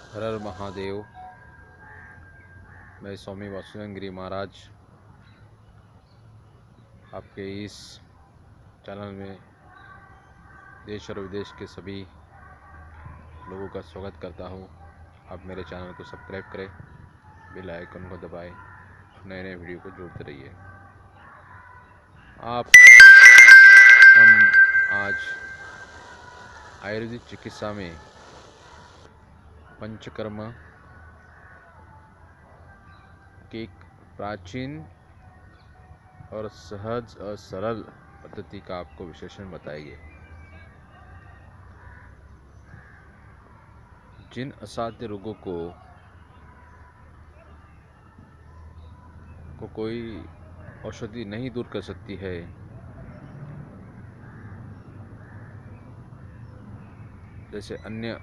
हर हर महादेव। मैं स्वामी वासुदेव गिरी महाराज आपके इस चैनल में देश और विदेश के सभी लोगों का स्वागत करता हूं। आप मेरे चैनल को सब्सक्राइब करें, बेल आइकन को दबाएं, नए नए वीडियो को जोड़ते रहिए। हम आज आयुर्वेदिक चिकित्सा में पंचकर्म की एक प्राचीन और सहज और सरल पद्धति का आपको विश्लेषण बताएंगे। जिन असाध्य रोगों को कोई औषधि नहीं दूर कर सकती है, जैसे अन्य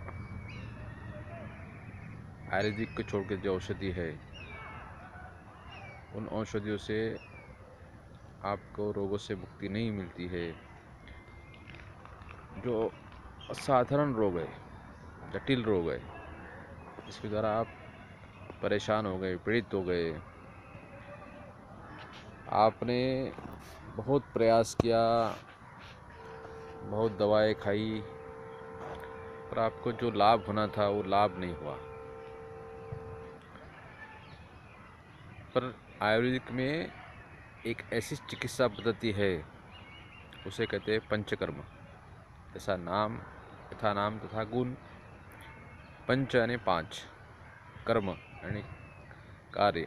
आयुर्वेदिक को छोड़ के जो औषधि है, उन औषधियों से आपको रोगों से मुक्ति नहीं मिलती है। जो असाधारण रोग है, जटिल रोग है, इसके द्वारा आप परेशान हो गए, पीड़ित हो गए, आपने बहुत प्रयास किया, बहुत दवाएं खाई, पर आपको जो लाभ होना था वो लाभ नहीं हुआ। पर आयुर्वेदिक में एक ऐसी चिकित्सा पद्धति है, उसे कहते हैं पंचकर्म। ऐसा नाम यथा नाम तथा गुण। पंच यानी पांच, कर्म यानी कार्य।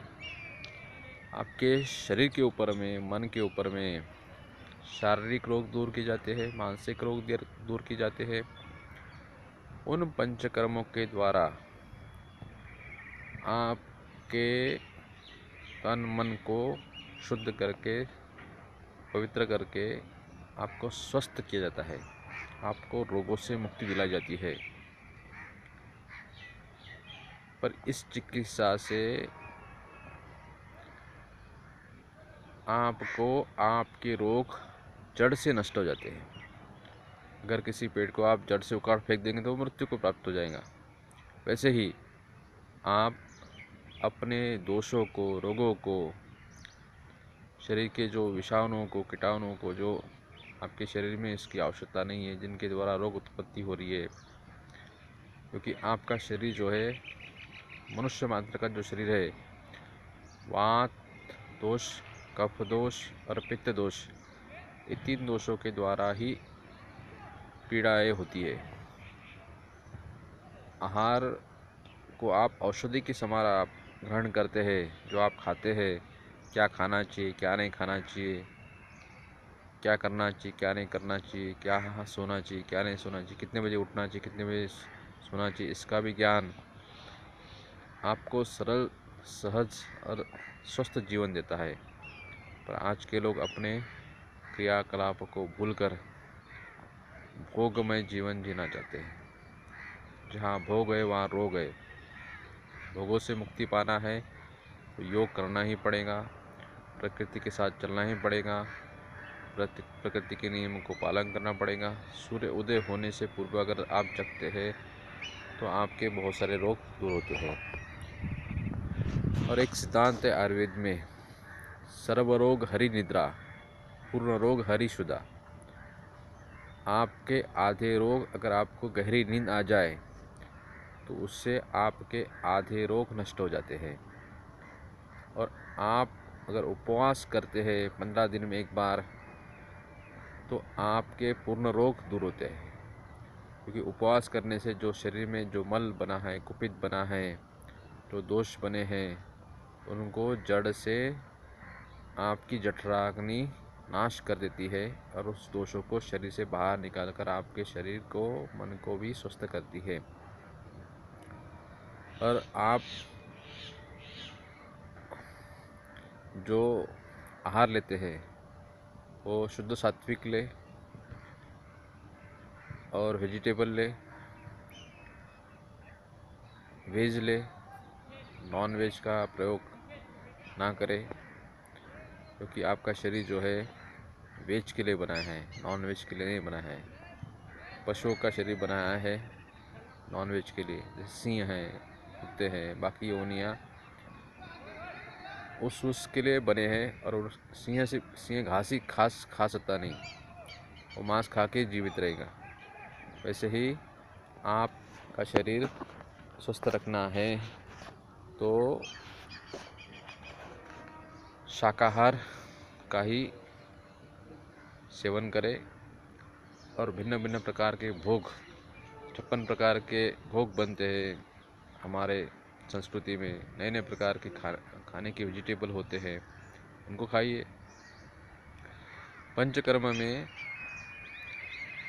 आपके शरीर के ऊपर में, मन के ऊपर में शारीरिक रोग दूर किए जाते हैं, मानसिक रोग दूर किए जाते हैं। उन पंचकर्मों के द्वारा आपके तन मन को शुद्ध करके, पवित्र करके आपको स्वस्थ किया जाता है, आपको रोगों से मुक्ति दिलाई जाती है। पर इस चिकित्सा से आपको आपके रोग जड़ से नष्ट हो जाते हैं। अगर किसी पेड़ को आप जड़ से उखाड़ फेंक देंगे तो मृत्यु को प्राप्त हो जाएगा। वैसे ही आप अपने दोषों को, रोगों को, शरीर के जो विषाणुओं को, कीटाणुओं को, जो आपके शरीर में इसकी आवश्यकता नहीं है, जिनके द्वारा रोग उत्पत्ति हो रही है, क्योंकि आपका शरीर जो है, मनुष्य मात्र का जो शरीर है, वात दोष, कफ दोष और पित्त दोष, ये तीन दोषों के द्वारा ही पीड़ाएं होती है। आहार को आप औषधि के समान आप ग्रहण करते हैं। जो आप खाते हैं, क्या खाना चाहिए, क्या नहीं खाना चाहिए, क्या करना चाहिए, क्या नहीं करना चाहिए, क्या सोना चाहिए, क्या नहीं सोना चाहिए, कितने बजे उठना चाहिए, कितने बजे सोना चाहिए, इसका भी ज्ञान आपको सरल, सहज और स्वस्थ जीवन देता है। पर आज के लोग अपने क्रियाकलाप को भूलकर भोगमय जीवन जीना चाहते हैं। जहाँ भोग है वहाँ रोग है। भोगों से मुक्ति पाना है तो योग करना ही पड़ेगा, प्रकृति के साथ चलना ही पड़ेगा, प्रकृति के नियमों को पालन करना पड़ेगा। सूर्य उदय होने से पूर्व अगर आप जगते हैं तो आपके बहुत सारे रोग दूर होते हैं। और एक सिद्धांत है आयुर्वेद में, सर्वरोग हरि निद्रा, पूर्ण रोग हरि शुदा। आपके आधे रोग, अगर आपको गहरी नींद आ जाए तो उससे आपके आधे रोग नष्ट हो जाते हैं। और आप अगर उपवास करते हैं 15 दिन में एक बार, तो आपके पूर्ण रोग दूर होते हैं। क्योंकि उपवास करने से जो शरीर में जो मल बना है, कुपित बना है, जो दोष बने हैं, उनको जड़ से आपकी जठराग्नि नाश कर देती है और उस दोषों को शरीर से बाहर निकालकर आपके शरीर को, मन को भी स्वस्थ करती है। और आप जो आहार लेते हैं वो शुद्ध सात्विक ले और वेजिटेबल ले, वेज ले, नॉन वेज का प्रयोग ना करें। क्योंकि आपका शरीर जो है वेज के लिए बना है, नॉन वेज के लिए नहीं बना है। पशुओं का शरीर बनाया है, नॉनवेज के लिए, जैसे सिंह हैं, कुत्ते हैं, बाकी योनियाँ उसके लिए बने हैं। और सिंह घास ही खा सकता नहीं, वो मांस खा के जीवित रहेगा। वैसे ही आपका शरीर स्वस्थ रखना है तो शाकाहार का ही सेवन करें। और भिन्न भिन्न प्रकार के भोग, 56 प्रकार के भोग बनते हैं हमारे संस्कृति में। नए नए प्रकार के खाने के वेजिटेबल होते हैं, उनको खाइए। पंचकर्म में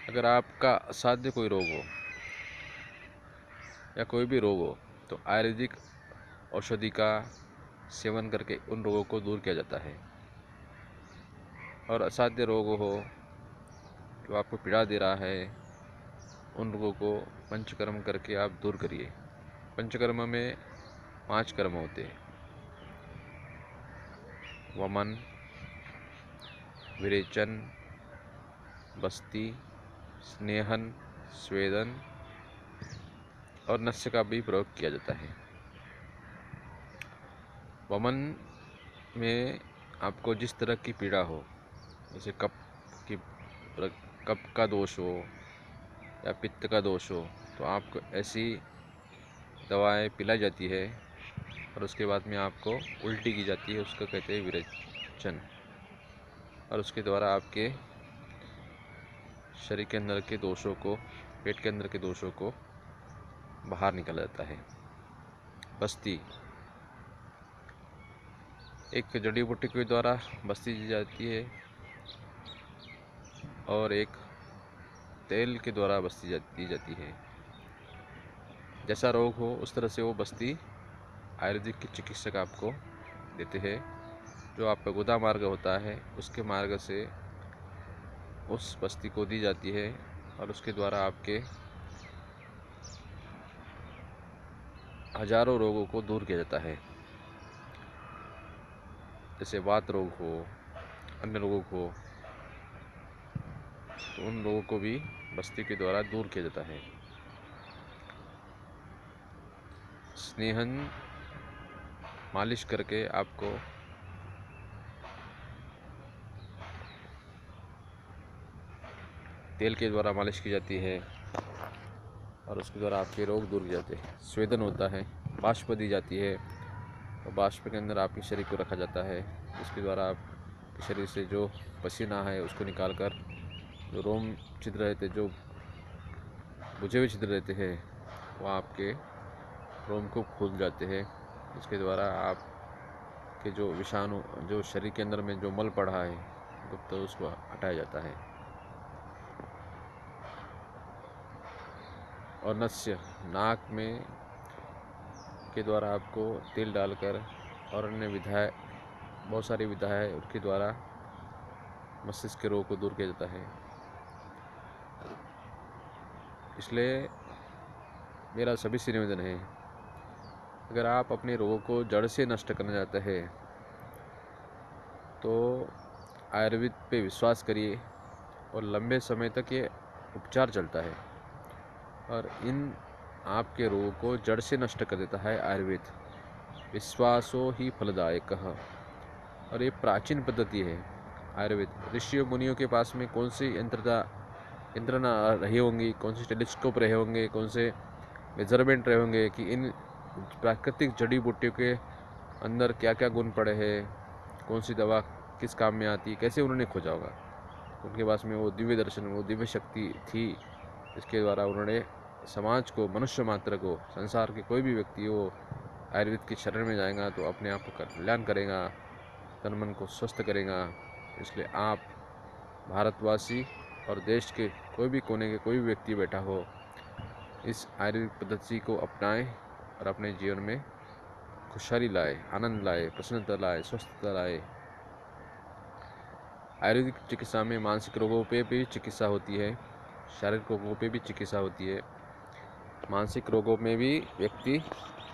अगर आपका असाध्य कोई रोग हो या कोई भी रोग हो तो आयुर्वेदिक औषधि का सेवन करके उन रोगों को दूर किया जाता है। और असाध्य रोग हो जो आपको पीड़ा दे रहा है, उन रोगों को पंचकर्म करके आप दूर करिए। पंचकर्म में 5 कर्म होते हैं: वमन, विरेचन, बस्ती, स्नेहन, स्वेदन और नस्य का भी प्रयोग किया जाता है। वमन में आपको जिस तरह की पीड़ा हो, जैसे कफ का दोष हो या पित्त का दोष हो, तो आपको ऐसी दवाएं पिलाई जाती है और उसके बाद में आपको उल्टी की जाती है, उसको कहते हैं विरेचन। और उसके द्वारा आपके शरीर के अंदर के दोषों को, पेट के अंदर के दोषों को बाहर निकाला जाता है। बस्ती एक जड़ी बूटी के द्वारा बस्ती दी जाती है और एक तेल के द्वारा बस्ती दी जाती है। जैसा रोग हो उस तरह से वो बस्ती आयुर्वेदिक के चिकित्सक आपको देते हैं। जो आपका गुदा मार्ग होता है उसके मार्ग से उस बस्ती को दी जाती है और उसके द्वारा आपके हजारों रोगों को दूर किया जाता है। जैसे वात रोग हो, अन्य रोगों को, तो उन रोगों को भी बस्ती के द्वारा दूर किया जाता है। स्नेहन मालिश करके आपको तेल के द्वारा मालिश की जाती है और उसके द्वारा आपके रोग दूर किए जाते हैं। स्वेदन होता है, बाष्प दी जाती है और बाष्प के अंदर आपके शरीर को रखा जाता है, जिसके द्वारा आपके शरीर से जो पसीना है उसको निकाल कर जो रोम छिद्र रहते, जो बुझे हुए छिद्र रहते हैं, वो आपके रोम को खोल जाते हैं। इसके द्वारा आपके जो विषाणु, जो शरीर के अंदर में जो मल पड़ा है गुप्त, उसको हटाया जाता है। और नस्य, नाक में के द्वारा आपको तेल डालकर और अन्य विधाएं, बहुत सारी विधाएं उनके द्वारा मस्तिष्क के रोग को दूर किया जाता है। इसलिए मेरा सभी से निवेदन है, अगर आप अपने रोगों को जड़ से नष्ट करना चाहते हैं तो आयुर्वेद पे विश्वास करिए और लंबे समय तक ये उपचार चलता है और इन आपके रोगों को जड़ से नष्ट कर देता है आयुर्वेद। विश्वासो ही फलदायक। और ये प्राचीन पद्धति है आयुर्वेद। ऋषियों मुनियों के पास में कौन सी यंत्र रहे होंगी, कौन से टेलीस्कोप रहे होंगे, कौन से मेजरमेंट रहे होंगे कि इन प्राकृतिक जड़ी बूटियों के अंदर क्या क्या गुण पड़े हैं, कौन सी दवा किस काम में आती, कैसे उन्होंने खोजा होगा। उनके पास में वो दिव्य दर्शन, वो दिव्य शक्ति थी, जिसके द्वारा उन्होंने समाज को, मनुष्य मात्र को, संसार के कोई भी व्यक्ति वो आयुर्वेद की शरण में जाएगा तो अपने आप को कल्याण करेगा, तन मन को स्वस्थ करेगा। इसलिए आप भारतवासी और देश के कोई भी कोने के कोई भी व्यक्ति बैठा हो, इस आयुर्वेदिक पद्धति को अपनाएं और अपने जीवन में खुशहाली लाए, आनंद लाए, प्रसन्नता लाए, स्वस्थता लाए। आयुर्वेदिक चिकित्सा में मानसिक रोगों पे भी चिकित्सा होती है, शारीरिक रोगों पे भी चिकित्सा होती है। मानसिक रोगों में भी व्यक्ति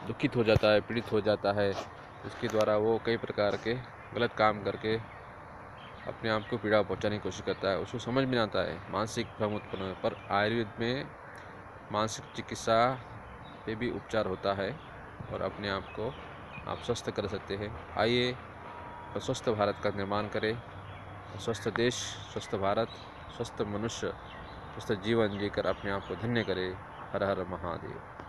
दुखित हो जाता है, पीड़ित हो जाता है, इसके द्वारा वो कई प्रकार के गलत काम करके अपने आप को पीड़ा पहुंचाने की कोशिश करता है। उसको समझ में आता है, मानसिक भ्रम उत्पन्न। पर आयुर्वेद में मानसिक चिकित्सा पे भी उपचार होता है और अपने आप को आप स्वस्थ कर सकते हैं। आइए तो स्वस्थ भारत का निर्माण करें। स्वस्थ देश, स्वस्थ भारत, स्वस्थ मनुष्य, स्वस्थ जीवन जीकर अपने आप को धन्य करें। हर हर महादेव।